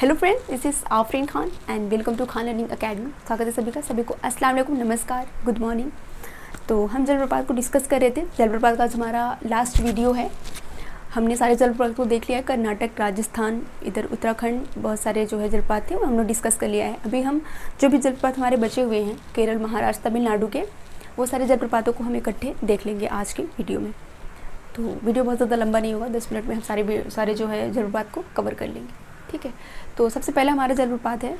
Hello friends, this is Afreen Khan and welcome to Khan learning academy. स्वागत है सभी का। सभी को अस्सलाम वालेकुम, नमस्कार, गुड मॉर्निंग। तो हम जलप्रपात को डिस्कस कर रहे थे। जलप्रपात का आज हमारा लास्ट वीडियो है। हमने सारे जलप्रपात को देख लिया है। कर्नाटक, राजस्थान, इधर उत्तराखंड, बहुत सारे जो है जलप्रपात थे वो हमने डिस्कस कर लिया है। अभी हम जो भी जलप्रपात हमारे बचे हुए हैं केरल, महाराष्ट्र, तमिलनाडु के, वो सारे जलप्रपातों को हम इकट्ठे देख लेंगे आज की वीडियो में। तो वीडियो बहुत ज़्यादा लंबा नहीं होगा, 10 मिनट में हम सारे जो है जलप्रपात को कवर कर लेंगे, ठीक है। तो सबसे पहला हमारा जलप्रपात है,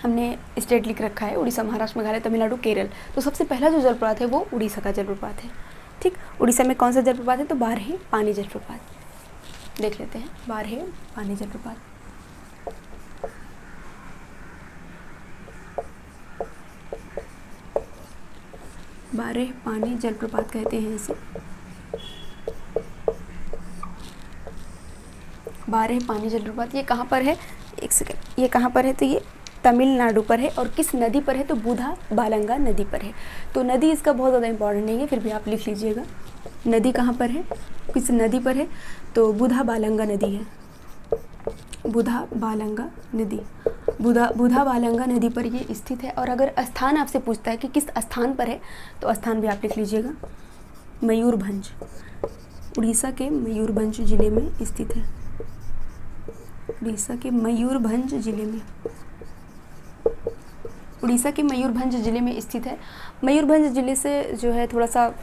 हमने स्टेट लिख रखा है उड़ीसा, महाराष्ट्र, मेघालय, तमिलनाडु, केरल। तो सबसे पहला जो जलप्रपात है वो उड़ीसा का जलप्रपात है, ठीक। उड़ीसा में कौन सा जलप्रपात है? तो बारहे पानी जलप्रपात। देख लेते हैं बारहे पानी जलप्रपात। बारहे पानी जलप्रपात कहते हैं इसे। बारहे पानी जलप्रपात ये कहाँ पर है? एक सेकंड, ये कहाँ पर है? तो ये तमिलनाडु पर है। और किस नदी पर है? तो बुधा बालंगा नदी पर है। तो नदी इसका बहुत ज़्यादा इंपॉर्टेंट नहीं है, फिर भी आप लिख लीजिएगा। नदी कहाँ पर है, किस नदी पर है? तो बुधा बालंगा नदी है। बुधा बालंगा नदी, बुधा बालंगा नदी पर ये स्थित है। और अगर स्थान आपसे पूछता है कि किस स्थान पर है, तो स्थान भी आप लिख लीजिएगा, मयूरभंज। उड़ीसा के मयूरभंज जिले में स्थित है। उड़ीसा के मयूरभंज जिले में, उड़ीसा के मयूरभंज जिले में स्थित है। मयूरभंज जिले से जो है थोड़ा सा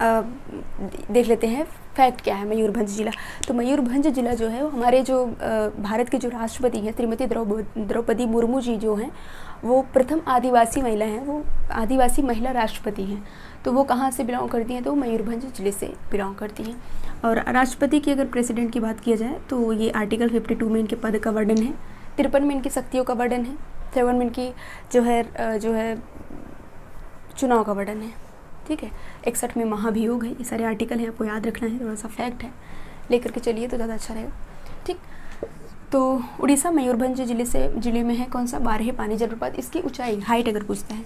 देख लेते हैं फैक्ट क्या है मयूरभंज जिला। तो मयूरभंज जिला जो है वो हमारे जो भारत के जो राष्ट्रपति हैं श्रीमती द्रौपदी मुर्मू जी जो हैं, वो प्रथम आदिवासी महिला हैं, वो आदिवासी महिला राष्ट्रपति हैं। तो वो कहाँ से बिलोंग करती हैं? तो मयूरभंज जिले से बिलोंग करती हैं। और राष्ट्रपति की अगर प्रेसिडेंट की बात किया जाए तो ये आर्टिकल 52 में इनके पद का वर्णन है, 53 में इनकी शक्तियों का वर्णन है, 7 में इनकी जो है चुनाव का वर्णन है, ठीक है। 61 में महाभियोग है। ये सारे आर्टिकल हैं, आपको याद रखना है, थोड़ा सा फैक्ट है, लेकर के चलिए तो ज़्यादा अच्छा रहेगा, ठीक। तो उड़ीसा मयूरभंज जिले में है कौन सा? बारहे पानी जलप्रपात। इसकी ऊंचाई, हाइट अगर पूछता है,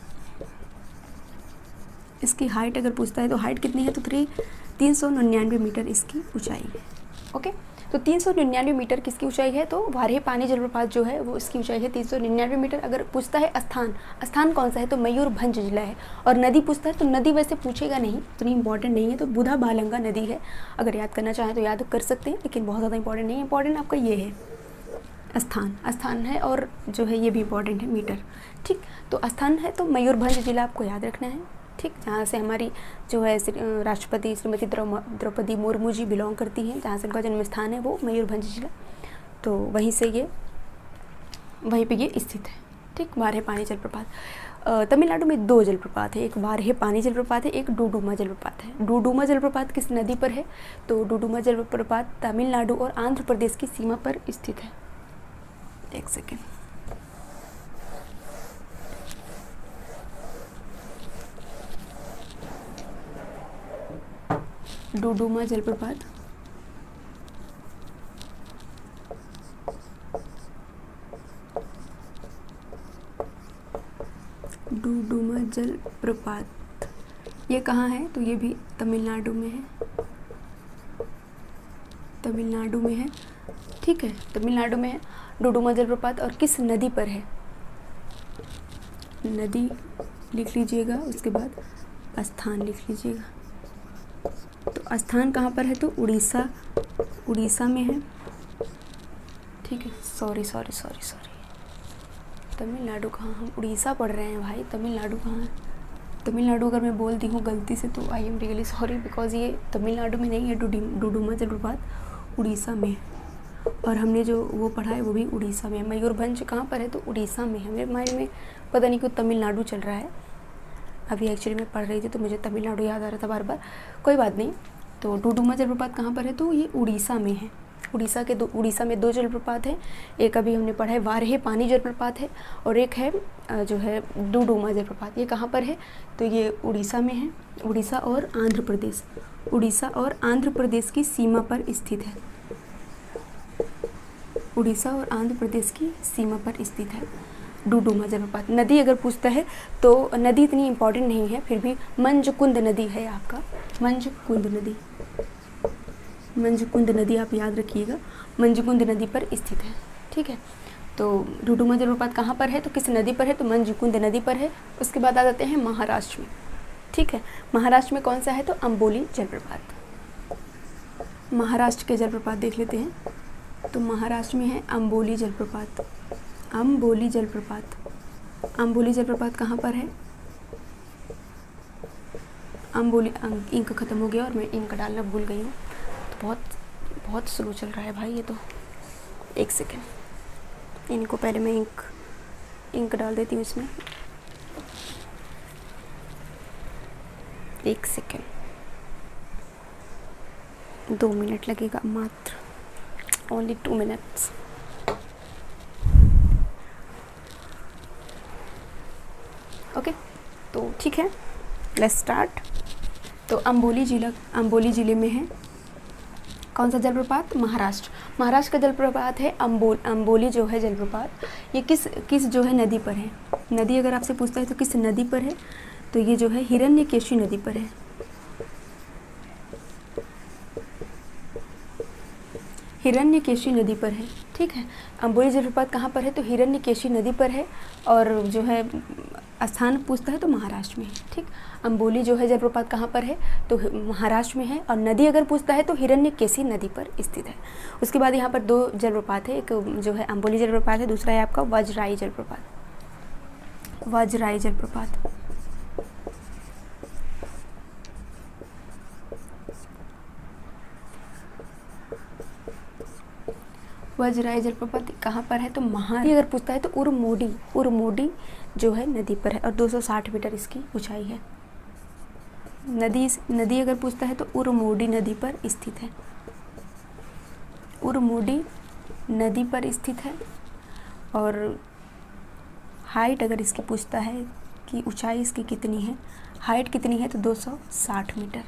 इसकी हाइट अगर पूछता है तो हाइट कितनी है? तो 399 मीटर इसकी ऊंचाई है, ओके। तो 399 मीटर किसकी ऊंचाई है? तो बारहे पानी जलप्रपात जो है वो इसकी ऊंचाई है 399 मीटर। अगर पूछता है स्थान कौन सा है? तो मयूरभंज जिला है। और नदी पूछता है तो नदी वैसे पूछेगा नहीं, इतनी इंपॉर्टेंट नहीं है, तो बुधा बालंगा नदी है। अगर याद करना चाहें तो याद कर सकते हैं, लेकिन बहुत ज़्यादा इंपॉर्टेंट नहीं है। इंपॉर्टेंट आपका ये है स्थान है, और जो है ये भी इंपॉर्टेंट है, मीटर, ठीक। तो स्थान है तो मयूरभंज जिला आपको याद रखना है, ठीक। जहाँ से हमारी जो है राष्ट्रपति श्रीमती द्रौपदी मुर्मू जी बिलोंग करती हैं, जहाँ से उनका जन्म स्थान है वो मयूरभंज जिला, तो वहीं पे ये स्थित है, ठीक। बारहे पानी जलप्रपात। तमिलनाडु में 2 जलप्रपात है, एक बारहे पानी जलप्रपात है, एक डुडुमा जलप्रपात है। डुडुमा जलप्रपात किस नदी पर है? तो डुडुमा जलप्रपात तमिलनाडु और आंध्र प्रदेश की सीमा पर स्थित है। एक सेकेंड, डुडुमा जलप्रपात ये कहाँ है? तो ये भी तमिलनाडु में है, ठीक है, तमिलनाडु में है डुडुमा जलप्रपात। और किस नदी पर है? नदी लिख लीजिएगा, उसके बाद स्थान लिख लीजिएगा। तो स्थान कहाँ पर है? तो उड़ीसा में है, ठीक है। सॉरी, तमिलनाडु कहाँ? हम उड़ीसा पढ़ रहे हैं भाई, तमिलनाडु कहाँ है? तमिलनाडु अगर मैं बोल दी हूँ गलती से तो I am really sorry, because ये तमिलनाडु में नहीं है। डुडुमा जलप्रपात उड़ीसा में है, और हमने जो वो पढ़ा है वो भी उड़ीसा में है। मयूरभंज कहाँ पर है? तो उड़ीसा में है। मेरे माइंड में पता नहीं क्यों तमिलनाडु चल रहा है, अभी एक्चुअली मैं पढ़ रही थी तो मुझे तमिलनाडु याद आ रहा था बार बार, कोई बात नहीं। तो डुडुमा जलप्रपात कहाँ पर है? तो ये उड़ीसा में है। उड़ीसा में 2 जलप्रपात हैं। एक अभी हमने पढ़ा है बारहे पानी जलप्रपात है, और एक है जो है डुडुमा जलप्रपात। ये कहाँ पर है? तो ये उड़ीसा में है। उड़ीसा और आंध्र प्रदेश की सीमा पर स्थित है। उड़ीसा और आंध्र प्रदेश की सीमा पर स्थित है डुडुमा जलप्रपात। नदी अगर पूछता है तो नदी इतनी इंपॉर्टेंट नहीं है, फिर भी मंजकुंद नदी है आपका, मंजकुंद नदी आप याद रखिएगा, मंजकुंद नदी पर स्थित है। ठीक है। तो डुडुमा जलप्रपात कहाँ पर है, तो किस नदी पर है, तो मंजूकुंद नदी पर है। उसके बाद आ जाते हैं महाराष्ट्र में, ठीक है। महाराष्ट्र में कौन सा है, तो अंबोली जलप्रपात। महाराष्ट्र के जलप्रपात देख लेते हैं। तो महाराष्ट्र में है अंबोली जलप्रपात। अंबोली जलप्रपात, अंबोली जलप्रपात कहाँ पर है, अंबोली, इंक ख़त्म हो गया और मैं इंक डालना भूल गई हूँ, तो बहुत स्लो चल रहा है भाई ये तो। एक सेकेंड, इनको पहले मैं इंक डाल देती हूँ इसमें। एक सेकेंड, 2 मिनट लगेगा मात्र, ओनली 2 मिनट्स। ओके, तो ठीक है, लेट्स स्टार्ट। तो अंबोली ज़िले में है कौन सा जलप्रपात, महाराष्ट्र का जलप्रपात है अंबोली जो है जलप्रपात। ये किस जो है नदी पर है, नदी अगर आपसे पूछता है तो किस नदी पर है, तो ये जो है हिरण्यकेशी नदी पर है। हिरण्यकेशी नदी पर है, ठीक है। अंबोली जलप्रपात कहाँ पर है, तो हिरण्यकेशी नदी पर है। और जो है स्थान पूछता है तो महाराष्ट्र में है, ठीक। अंबोली जो है जलप्रपात कहाँ पर है, तो महाराष्ट्र में है। और नदी अगर पूछता है तो हिरण्यकेशी नदी पर स्थित है। उसके बाद यहाँ पर 2 जलप्रपात है, एक जो है अंबोली जलप्रपात है, दूसरा है आपका वजराई जलप्रपात। वजराई जलप्रपात, वजराई जलप्रपात कहाँ पर है, तो अगर पूछता है तो उरमोडी जो है नदी पर है और 260 मीटर इसकी ऊंचाई है। नदी अगर पूछता है तो उरमोडी नदी पर स्थित है। उरमोडी नदी पर स्थित है। और हाइट अगर इसकी पूछता है कि ऊंचाई इसकी कितनी है, हाइट कितनी है, तो 260 मीटर।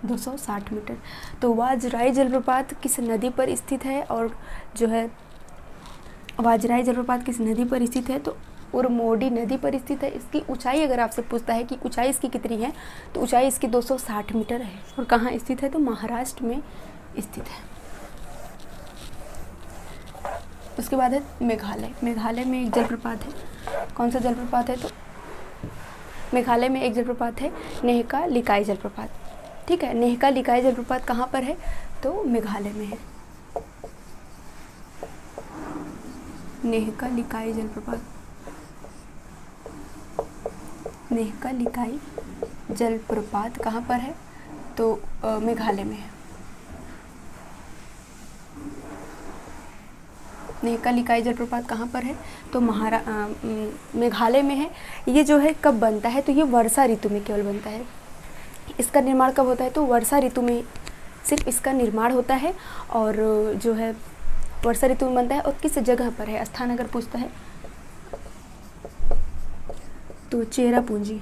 260 मीटर। तो वजराई जलप्रपात किस नदी पर स्थित है, और जो है वजराई जलप्रपात किस नदी पर स्थित है, तो उरमोडी नदी पर स्थित है। इसकी ऊंचाई अगर आपसे पूछता है कि ऊंचाई इसकी कितनी है, तो ऊंचाई इसकी 260 मीटर है। और कहाँ स्थित है, तो महाराष्ट्र में स्थित है। उसके बाद है मेघालय में एक जलप्रपात है। कौन सा जलप्रपात है, तो मेघालय में एक जलप्रपात है नेहका लिकाई जलप्रपात, ठीक है। नेहका लिकाई जलप्रपात कहाँ पर है, तो मेघालय में है। नेहका लिकाई जलप्रपात, नेहका लिकाई जलप्रपात कहाँ पर है, तो मेघालय में है। नेहका लिकाई जलप्रपात कहाँ पर है, तो मेघालय में है। ये जो है कब बनता है, तो ये वर्षा ऋतु में केवल बनता है। इसका निर्माण कब होता है, तो वर्षा ऋतु में सिर्फ इसका निर्माण होता है। और जो है वर्षा ऋतु में बनता है। और किस जगह पर है, स्थान अगर पूछता है तो चेरापूंजी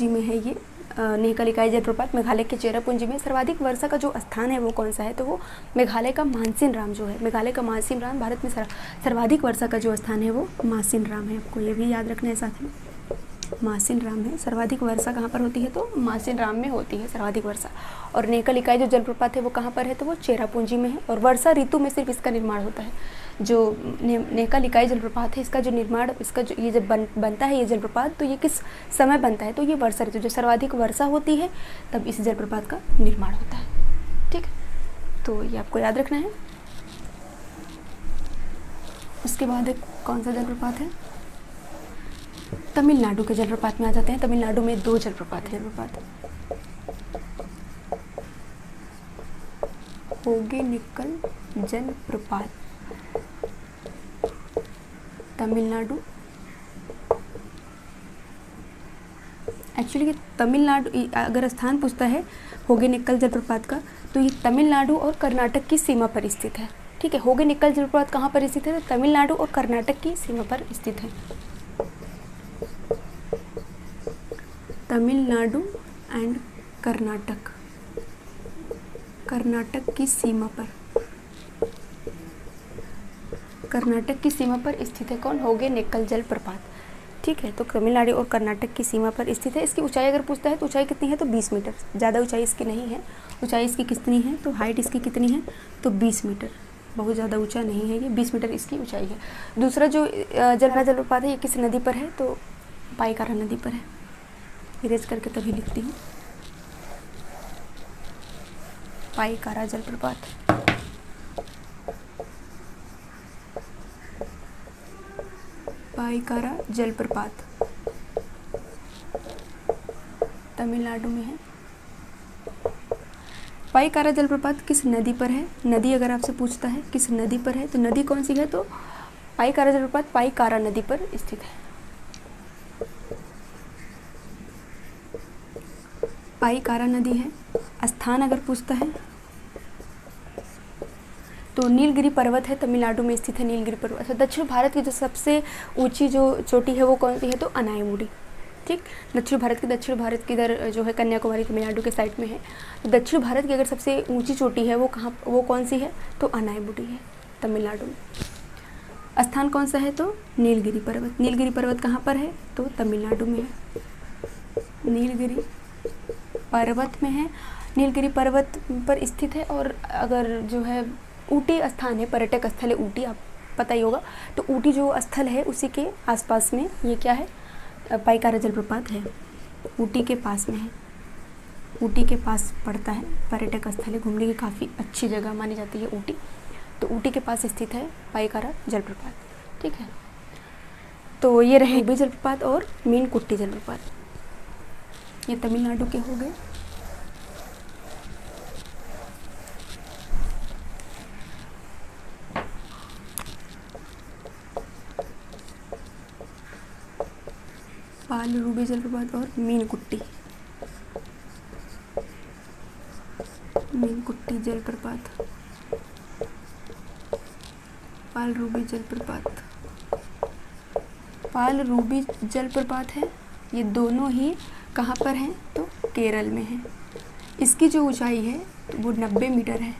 में है ये नेहका लिकाई जलप्रपात। मेघालय के चेरापूंजी में सर्वाधिक वर्षा का जो स्थान है वो कौन सा है, तो वो मेघालय का मानसिनराम जो है, मेघालय का मानसिनराम। भारत में सर्वाधिक वर्षा का जो स्थान है वो मानसिनराम है। आपको ये भी याद रखना है साथ में, मानसिनराम है। सर्वाधिक वर्षा कहाँ पर होती है, तो मानसिनराम में होती है सर्वाधिक वर्षा। और नेहका लिकाई जो जलप्रपात है वो कहाँ पर है, तो वो चेरापूंजी में है। और वर्षा ऋतु में सिर्फ इसका निर्माण होता है। जो नेहका लिकाई जलप्रपात है, इसका जो निर्माण, इसका जो ये जब बनता है ये जलप्रपात, तो ये किस समय बनता है, तो ये वर्षा ऋतु, जो सर्वाधिक वर्षा होती है तब इस जलप्रपात का निर्माण होता है, ठीक है। तो ये आपको याद रखना है। उसके बाद कौन सा जलप्रपात है, तमिलनाडु के जलप्रपात में आ जाते हैं। तमिलनाडु में 2 जलप्रपात है। होगेनिकल जलप्रपात, तमिलनाडु। एक्चुअली तमिलनाडु अगर स्थान पूछता है होगेनिकल जलप्रपात का, तो ये तमिलनाडु और कर्नाटक की सीमा पर स्थित है, ठीक है। होगेनिकल जलप्रपात कहाँ पर स्थित है, तो तमिलनाडु और कर्नाटक की सीमा पर स्थित है। तमिलनाडु एंड कर्नाटक की सीमा पर, कर्नाटक की सीमा पर स्थित है कौन, होगेनिकल जलप्रपात, ठीक है। तो तमिलनाडु और कर्नाटक की सीमा पर स्थित है। इसकी ऊंचाई अगर पूछता है तो ऊंचाई कितनी है, तो 20 मीटर, ज़्यादा ऊंचाई इसकी नहीं है। ऊंचाई इसकी कितनी है, तो हाइट इसकी कितनी है, तो 20 मीटर। बहुत ज़्यादा ऊंचा नहीं है ये, 20 मीटर इसकी ऊंचाई है। दूसरा जो जलप्रपात है ये किस नदी पर है, तो पाइकारा नदी पर है। इरेज करके तभी लिखती हूँ, पाइकारा जलप्रपात। पाइकारा जलप्रपात तमिलनाडु में है। पाइकारा जलप्रपात किस नदी पर है, नदी अगर आपसे पूछता है किस नदी पर है, तो नदी कौन सी है, तो पाइकारा जलप्रपात पाइकारा नदी पर स्थित है। पाइकारा नदी है। स्थान अगर पूछता है तो नीलगिरी पर्वत है, तमिलनाडु में स्थित है नीलगिरी पर्वत। तो दक्षिण भारत की जो सबसे ऊंची जो चोटी है वो कौन सी है, तो अनायमुडी। ठीक, दक्षिण भारत की इधर जो है कन्याकुमारी तमिलनाडु के साइड में है। तो दक्षिण भारत की अगर सबसे ऊंची चोटी है वो कौन सी है, तो अनायमुडी है तमिलनाडु में। स्थान कौन सा है, तो नीलगिरी पर्वत। नीलगिरी पर्वत कहाँ पर है, तो तमिलनाडु में है। नीलगिरी पर्वत में है, नीलगिरी पर्वत पर स्थित है। और अगर जो है ऊटी स्थान है, पर्यटक स्थल है ऊटी, आप पता ही होगा। तो ऊटी जो स्थल है उसी के आसपास में ये क्या है, पाइकारा जलप्रपात है। ऊटी के पास में है, ऊटी के पास पड़ता है, पर्यटक स्थल है, घूमने की काफ़ी अच्छी जगह मानी जाती है ऊटी। तो ऊटी के पास स्थित है पाइकारा जलप्रपात। ठीक है, तो ये रहे भी जलप्रपात और मीनकुट्टी जलप्रपात, ये तमिलनाडु के हो गए। पालरुवी जलप्रपात और मीनकुट्टी जलप्रपात। पालरुवी जलप्रपात है, ये दोनों ही कहाँ पर हैं, तो केरल में है। इसकी जो ऊंचाई है वो 90 मीटर है।